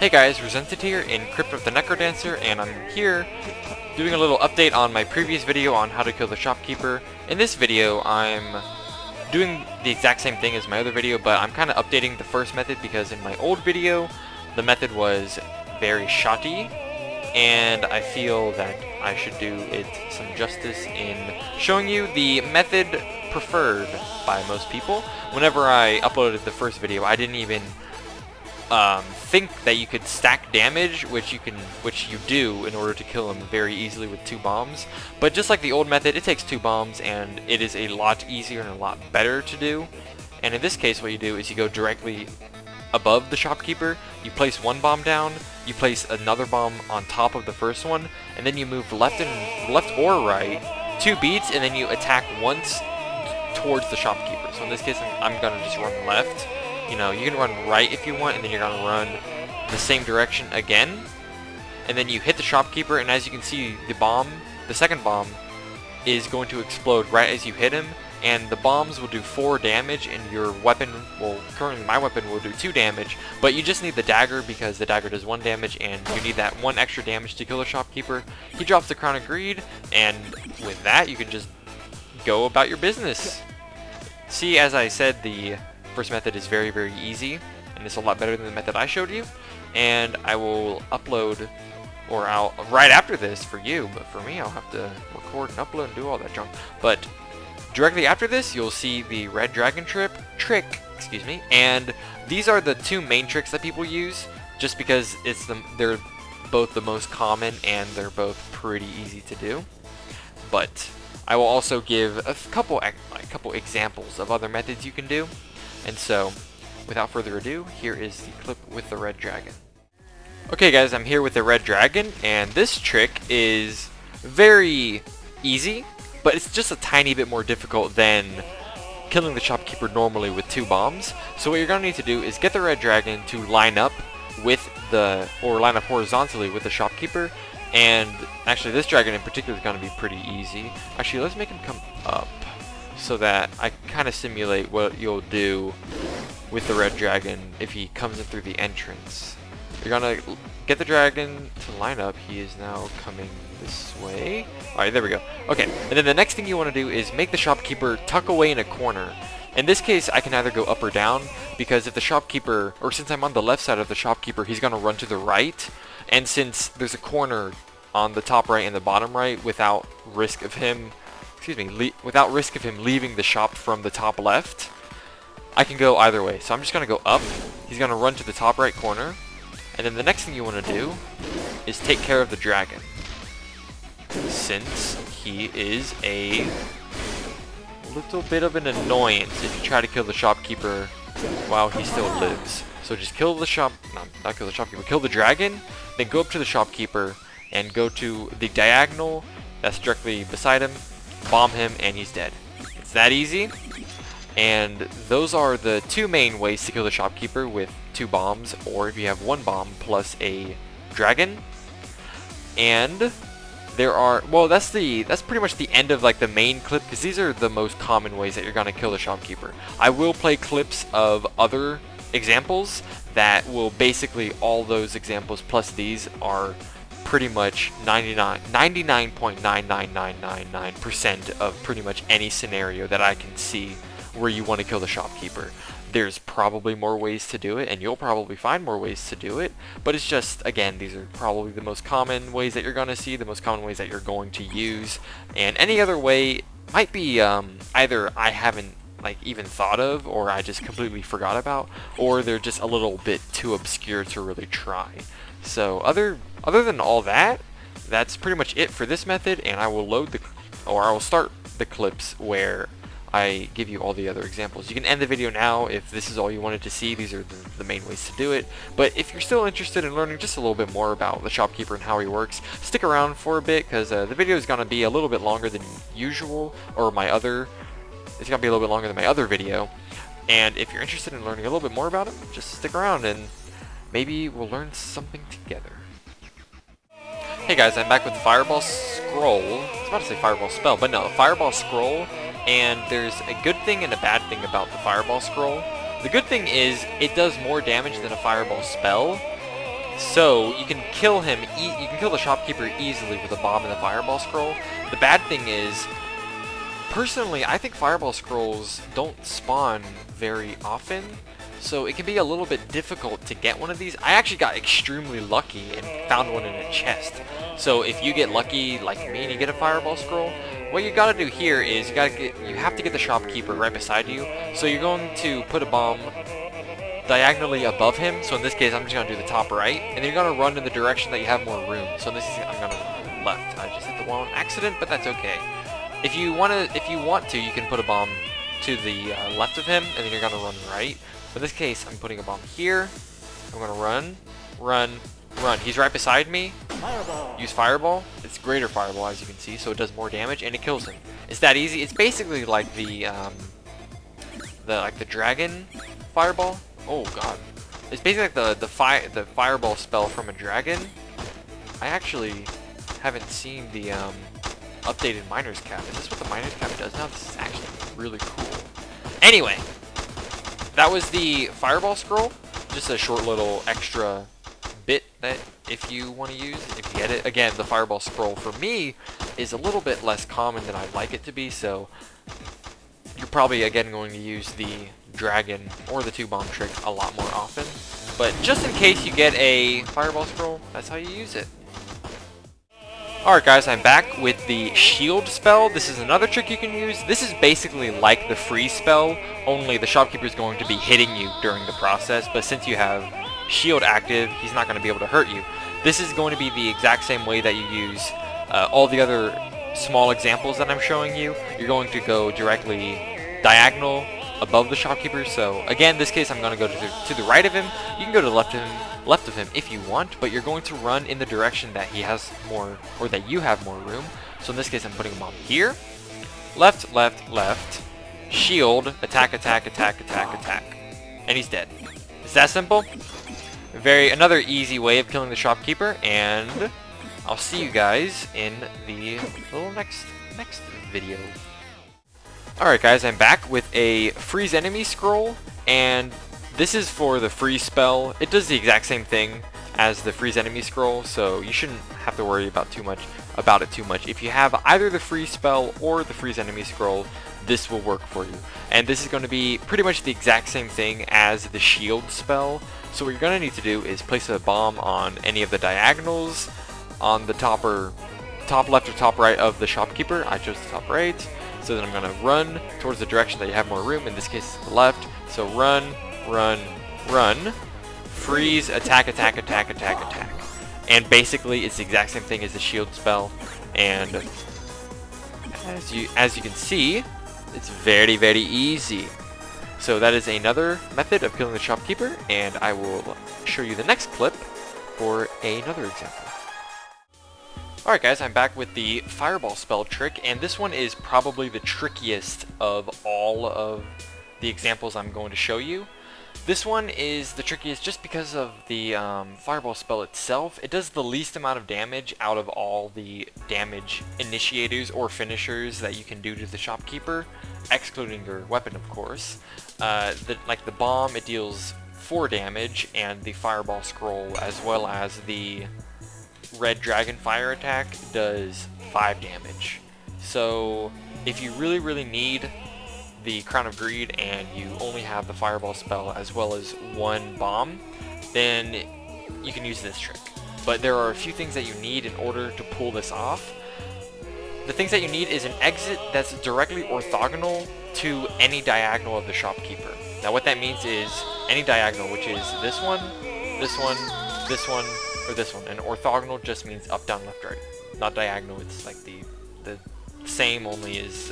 Hey guys, Resented here in Crypt of the NecroDancer, and I'm here doing a little update on my previous video on how to kill the Shopkeeper. In this video, I'm doing the exact same thing as my other video, but I'm kind of updating the first method because in my old video, the method was very shoddy, and I feel that I should do it some justice in showing you the method preferred by most people. Whenever I uploaded the first video, I didn't even think that you could stack damage, which you do in order to kill him very easily with 2 bombs. But just like the old method, it takes 2 bombs, and it is a lot easier and a lot better to do. And in this case, what you do is you go directly above the Shopkeeper, you place 1 bomb down, you place another bomb on top of the first one, and then you move left or right 2 beats, and then you attack once towards the Shopkeeper. So in this case, I'm gonna just run left. You know, you can run right if you want, and then you're gonna run the same direction again, and then you hit the Shopkeeper, and as you can see, the second bomb is going to explode right as you hit him, and the bombs will do 4 damage, and your weapon, well, currently my weapon will do 2 damage, but you just need the dagger because the dagger does 1 damage, and you need that 1 extra damage to kill the Shopkeeper. He drops the Crown of Greed, and with that, you can just go about your business. See, as I said, the first method is very, very easy, and it's a lot better than the method I showed you, and I will upload, or I'll right after this for you, but for me I'll have to record and upload and do all that junk. But directly after this, you'll see the red dragon trick, and these are the 2 main tricks that people use, just because they're both the most common and they're both pretty easy to do. But I will also give a couple examples of other methods you can do. And so, without further ado, here is the clip with the red dragon. Okay guys, I'm here with the red dragon, and this trick is very easy, but it's just a tiny bit more difficult than killing the Shopkeeper normally with 2 bombs. So what you're going to need to do is get the red dragon to line up line up horizontally with the Shopkeeper, and actually this dragon in particular is going to be pretty easy. Actually, let's make him come up, so that I kind of simulate what you'll do with the red dragon if he comes in through the entrance. You're gonna get the dragon to line up. He is now coming this way. Alright, there we go. Okay, and then the next thing you want to do is make the Shopkeeper tuck away in a corner. In this case, I can either go up or down, because if the Shopkeeper, or since I'm on the left side of the Shopkeeper, he's gonna run to the right, and since there's a corner on the top right and the bottom right without risk of him leaving the shop from the top left, I can go either way. So I'm just going to go up. He's going to run to the top right corner. And then the next thing you want to do is take care of the dragon, since he is a little bit of an annoyance if you try to kill the Shopkeeper while he still lives. So just kill the kill the dragon, then go up to the Shopkeeper and go to the diagonal that's directly beside him, bomb him, and he's dead. It's that easy, and those are the 2 main ways to kill the Shopkeeper with 2 bombs, or if you have 1 bomb plus a dragon. And there are, well, that's pretty much the end of like the main clip, because these are the most common ways that you're gonna kill the Shopkeeper. I will play clips of other examples that will basically, all those examples plus these are pretty much 99.99999% of pretty much any scenario that I can see where you want to kill the Shopkeeper. There's probably more ways to do it, and you'll probably find more ways to do it, but it's just, again, these are probably the most common ways that you're going to see, the most common ways that you're going to use, and any other way might be either I haven't even thought of, or I just completely forgot about, or they're just a little bit too obscure to really try. So other than all that, that's pretty much it for this method, and I will start the clips where I give you all the other examples. You can end the video now if this is all you wanted to see. These are the main ways to do it. But if you're still interested in learning just a little bit more about the Shopkeeper and how he works, stick around for a bit, because the video is going to be a little bit longer than usual, or it's going to be a little bit longer than my other video. And if you're interested in learning a little bit more about him, just stick around and maybe we'll learn something together. Hey guys, I'm back with the Fireball Scroll. I was about to say Fireball Spell, but no, Fireball Scroll. And there's a good thing and a bad thing about the Fireball Scroll. The good thing is it does more damage than a Fireball Spell, So you can kill him. You can kill the shopkeeper easily with a bomb and the fireball scroll. The bad thing is, personally, I think fireball scrolls don't spawn very often, so it can be a little bit difficult to get one of these. I actually got extremely lucky and found one in a chest. So if you get lucky like me and you get a fireball scroll, what you gotta do here is you have to get the shopkeeper right beside you. So you're going to put a bomb diagonally above him. So in this case, I'm just gonna do the top right, and then you're gonna run in the direction that you have more room. So in this case, I'm gonna run left. I just hit the wall on accident, but that's okay. If you want to, you can put a bomb to the left of him, and then you're gonna run right. But in this case, I'm putting a bomb here. I'm gonna run, run, run. He's right beside me. Fireball. Use fireball. It's greater fireball, as you can see, so it does more damage and it kills him. It's that easy. It's basically like the dragon fireball. Oh god. It's basically like the fireball spell from a dragon. I actually haven't seen the updated miner's cap. Is this what the miner's cap does now? This is actually really cool. Anyway, that was the fireball scroll. Just a short little extra bit that if you want to use, if you get it. Again, the fireball scroll for me is a little bit less common than I'd like it to be, so you're probably again going to use the dragon or the 2-bomb trick a lot more often. But just in case you get a fireball scroll, that's how you use it. Alright guys, I'm back with the shield spell. This is another trick you can use. This is basically like the freeze spell, only the shopkeeper is going to be hitting you during the process, but since you have shield active, he's not going to be able to hurt you. This is going to be the exact same way that you use all the other small examples that I'm showing you. You're going to go directly diagonal above the shopkeeper. So again, in this case, I'm going to go to the right of him. You can go to the left of him if you want, but you're going to run in the direction that he has more, or that you have more room. So in this case, I'm putting him on here. Left, left, left. Shield, attack, attack, attack, attack, attack. And he's dead. It's that simple. Another easy way of killing the shopkeeper, and I'll see you guys in the little next video. Alright guys, I'm back with a freeze enemy scroll, and this is for the freeze spell. It does the exact same thing as the freeze enemy scroll, so you shouldn't have to worry about it too much. If you have either the freeze spell or the freeze enemy scroll, this will work for you. And this is going to be pretty much the exact same thing as the shield spell. So what you're going to need to do is place a bomb on any of the diagonals on the top left or top right of the shopkeeper. I chose the top right. So then I'm going to run towards the direction that you have more room. In this case, it's the left. So run, run, run. Freeze, attack, attack, attack, attack, attack. And basically, it's the exact same thing as the shield spell. And as you can see, it's very, very easy. So that is another method of killing the shopkeeper, and I will show you the next clip for another example. Alright guys, I'm back with the fireball spell trick, and this one is probably the trickiest of all of the examples I'm going to show you. This one is the trickiest just because of the fireball spell itself. It does the least amount of damage out of all the damage initiators or finishers that you can do to the shopkeeper, excluding your weapon, of course. Like the bomb, it deals 4 damage, and the fireball scroll, as well as the red dragon fire attack, does 5 damage. So if you really, really need the Crown of Greed and you only have the fireball spell as well as 1 bomb, then you can use this trick. But there are a few things that you need in order to pull this off. The things that you need is an exit that's directly orthogonal to any diagonal of the shopkeeper. Now what that means is any diagonal, which is this one, this one, this one, or this one. And orthogonal just means up, down, left, right. Not diagonal, it's like the same, only is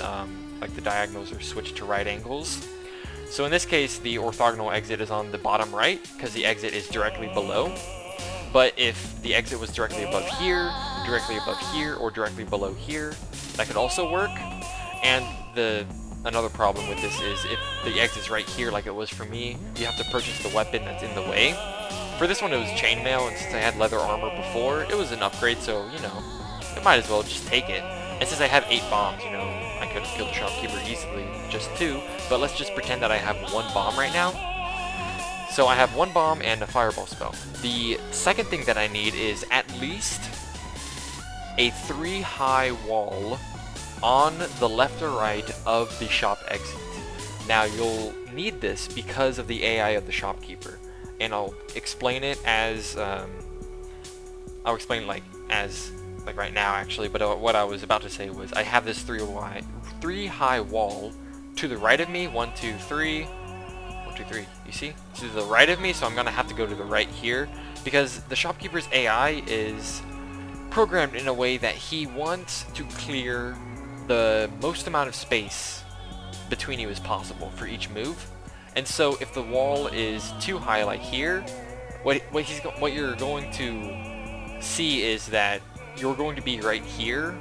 like the diagonals are switched to right angles. So in this case, the orthogonal exit is on the bottom right, because the exit is directly below. But if the exit was directly above here, or directly below here, that could also work. And another problem with this is if the exit's right here, like it was for me, you have to purchase the weapon that's in the way. For this one, it was chainmail, and since I had leather armor before, it was an upgrade, so, you know, I might as well just take it. And since I have 8 bombs, you know, I could have killed the shopkeeper easily, just 2, but let's just pretend that I have 1 bomb right now. So I have one bomb and a fireball spell. The second thing that I need is at least a 3 high wall on the left or right of the shop exit. Now you'll need this because of the AI of the shopkeeper, and I'll explain it as I'll explain like right now actually. But what I was about to say was I have this 3 high wall to the right of me. 1, 2, 3. 1, 2, 3. You see? To the right of me, so I'm gonna have to go to the right here because the shopkeeper's AI is programmed in a way that he wants to clear the most amount of space between you as possible for each move. And so if the wall is too high like here, what you're going to see is that you're going to be right here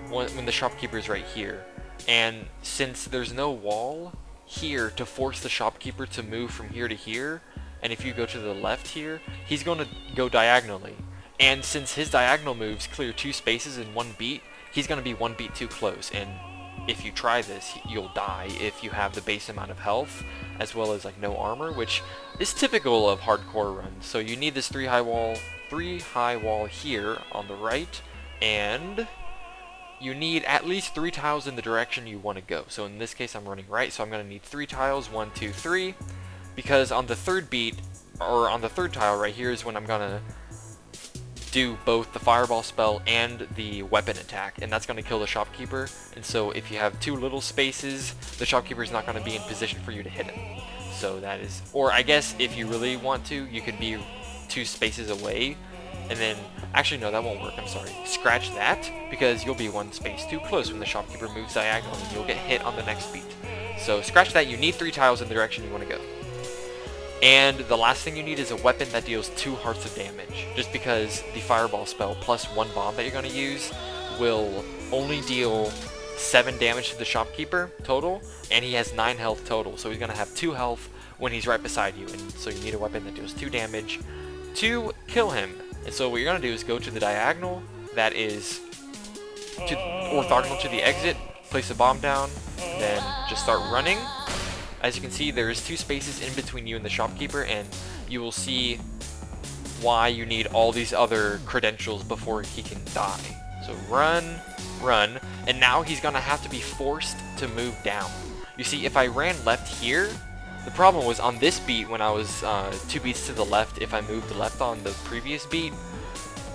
when the shopkeeper is right here. And since there's no wall here to force the shopkeeper to move from here to here, and if you go to the left here, he's going to go diagonally. And since his diagonal moves clear 2 spaces in 1 beat, he's going to be 1 beat too close. And if you try this, you'll die if you have the base amount of health, as well as like no armor, which is typical of hardcore runs. So you need this 3 high wall here on the right, and you need at least 3 tiles in the direction you want to go. So in this case I'm running right, so I'm going to need 3 tiles, 1, 2, 3, because on the third beat, or on the third tile right here is when I'm going to do both the fireball spell and the weapon attack, and that's going to kill the shopkeeper. And so if you have 2 little spaces, the shopkeeper is not going to be in position for you to hit him. So that is, or I guess if you really want to, you could be 2 spaces away, and then, actually no, that won't work, I'm sorry. Scratch that, because you'll be 1 space too close when the shopkeeper moves diagonally, and you'll get hit on the next beat. So scratch that, you need 3 tiles in the direction you want to go. And the last thing you need is a weapon that deals 2 hearts of damage, just because the fireball spell plus 1 bomb that you're going to use will only deal 7 damage to the shopkeeper total, and he has 9 health total, so he's going to have 2 health when he's right beside you, and so you need a weapon that deals 2 damage to kill him. And so what you're going to do is go to the diagonal that is orthogonal to the exit, place a bomb down, and then just start running. As you can see, there is 2 spaces in between you and the shopkeeper, and you will see why you need all these other credentials before he can die. So run, run, and now he's going to have to be forced to move down. You see, if I ran left here, the problem was on this beat when I was 2 beats to the left, if I moved left on the previous beat,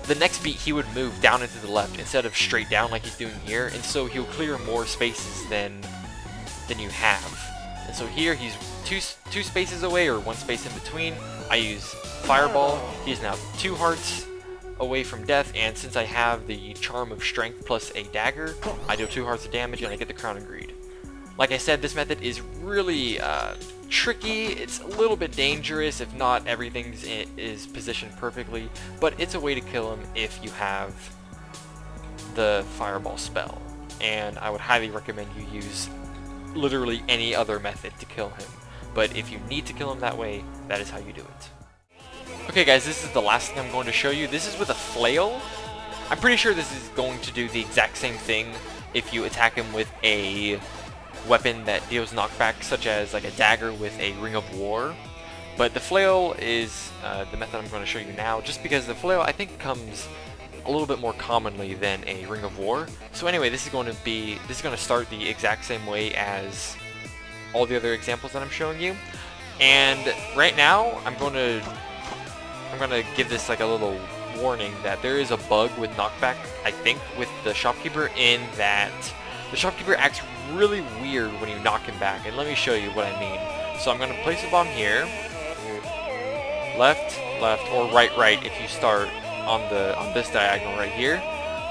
the next beat he would move down into the left instead of straight down like he's doing here, and so he'll clear more spaces than you have. And so here he's two spaces away, or 1 space in between. I use fireball. He is now 2 hearts away from death, and since I have the charm of strength plus a dagger, I do 2 hearts of damage and I get the crown of greed. Like I said, this method is really tricky. It's a little bit dangerous if not everything is positioned perfectly, but it's a way to kill him if you have the fireball spell, and I would highly recommend you use literally any other method to kill him. But if you need to kill him that way, that is how you do it. Okay guys, this is the last thing I'm going to show you. This is with a flail. I'm pretty sure this is going to do the exact same thing if you attack him with a weapon that deals knockback, such as like a dagger with a ring of war. But the flail is the method I'm going to show you now, just because the flail I think comes a little bit more commonly than a ring of war. So anyway, this is going to start the exact same way as all the other examples that I'm showing you. And right now I'm going to give this like a little warning that there is a bug with knockback, I think, with the shopkeeper, in that the shopkeeper acts really weird when you knock him back. And let me show you what I mean. So I'm going to place a bomb here, left, left, or right, right if you start on this diagonal right here,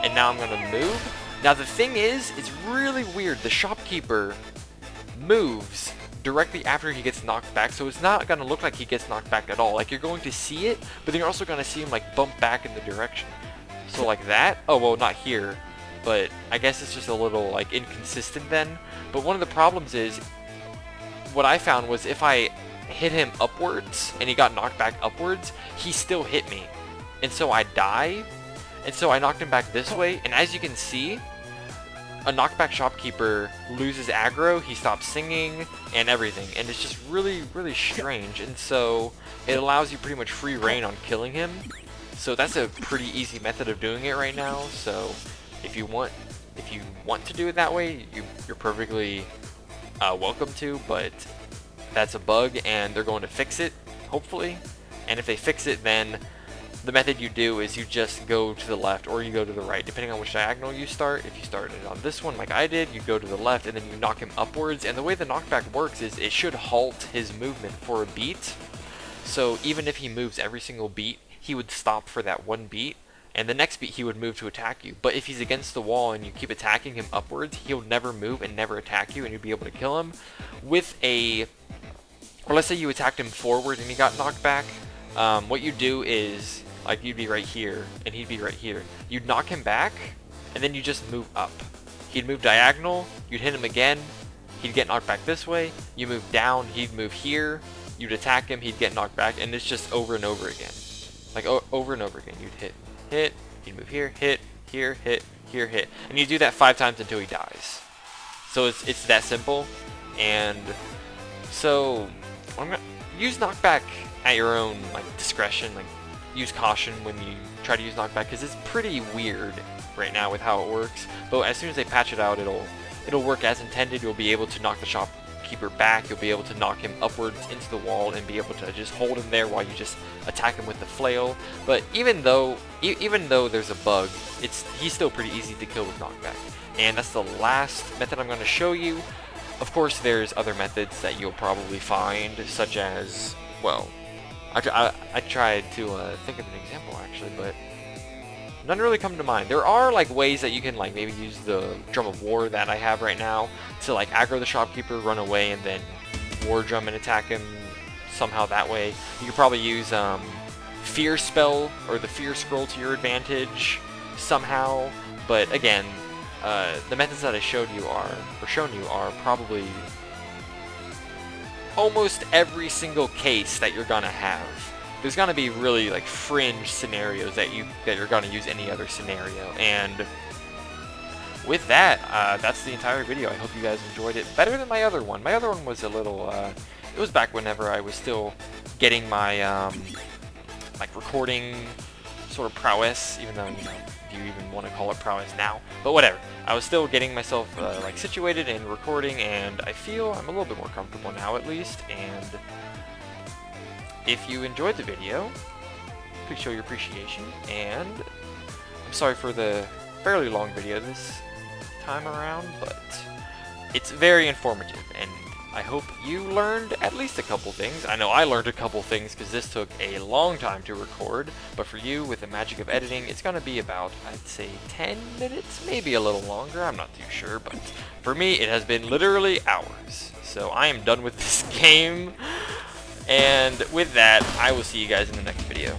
and now I'm going to move. Now the thing is, it's really weird. The shopkeeper moves directly after he gets knocked back, so it's not going to look like he gets knocked back at all. Like, you're going to see it, but then you're also going to see him like bump back in the direction. So like that. Oh well, not here, but I guess it's just a little like inconsistent then. But one of the problems is, what I found was if I hit him upwards and he got knocked back upwards, he still hit me. And so I die, and so I knocked him back this way, and as you can see, a knockback shopkeeper loses aggro, he stops singing and everything, and it's just really, really strange. And so it allows you pretty much free reign on killing him. So that's a pretty easy method of doing it right now. So if you want to do it that way, you're perfectly welcome to. But that's a bug, and they're going to fix it, hopefully. And if they fix it, then the method you do is you just go to the left or you go to the right, depending on which diagonal you start. If you started on this one like I did, you go to the left and then you knock him upwards. And the way the knockback works is it should halt his movement for a beat. So even if he moves every single beat, he would stop for that one beat, and the next beat he would move to attack you. But if he's against the wall and you keep attacking him upwards, he'll never move and never attack you, and you'll be able to kill him with a... Or let's say you attacked him forward and he got knocked back. What you do is, like, you'd be right here and he'd be right here. You'd knock him back and then you just move up. He'd move diagonal, you'd hit him again, he'd get knocked back this way. You move down, he'd move here, you'd attack him, he'd get knocked back, and it's just over and over again. Like over and over again. You'd hit, he'd move here, hit, here, hit, here, hit. And you do that 5 times until he dies. So it's that simple. And so I'm gonna use knockback at your own discretion. Like, use caution when you try to use knockback, because it's pretty weird right now with how it works. But as soon as they patch it out, it'll work as intended. You'll be able to knock the shopkeeper back. You'll be able to knock him upwards into the wall and be able to just hold him there while you just attack him with the flail. But even though there's a bug, he's still pretty easy to kill with knockback. And that's the last method I'm going to show you. Of course, there's other methods that you'll probably find, such as, well, I tried to think of an example actually, but none really come to mind. There are ways that you can maybe use the drum of war that I have right now to aggro the shopkeeper, run away, and then war drum and attack him somehow that way. You could probably use fear spell or the fear scroll to your advantage somehow. But again, the methods that I shown you are probably almost every single case that you're gonna have. There's gonna be really fringe scenarios that you're gonna use any other scenario. And with that, that's the entire video. I hope you guys enjoyed it better than my other one. My other one was a little it was back whenever I was still getting my recording sort of prowess, even though, you know, if you even want to call it prowess now, but whatever. I was still getting myself situated and recording, and I feel I'm a little bit more comfortable now at least. And if you enjoyed the video, please show your appreciation. And I'm sorry for the fairly long video this time around, but it's very informative, and I hope you learned at least a couple things. I know I learned a couple things because this took a long time to record, but for you, with the magic of editing, it's going to be about, I'd say, 10 minutes, maybe a little longer, I'm not too sure, but for me, it has been literally hours. So I am done with this game, and with that, I will see you guys in the next video.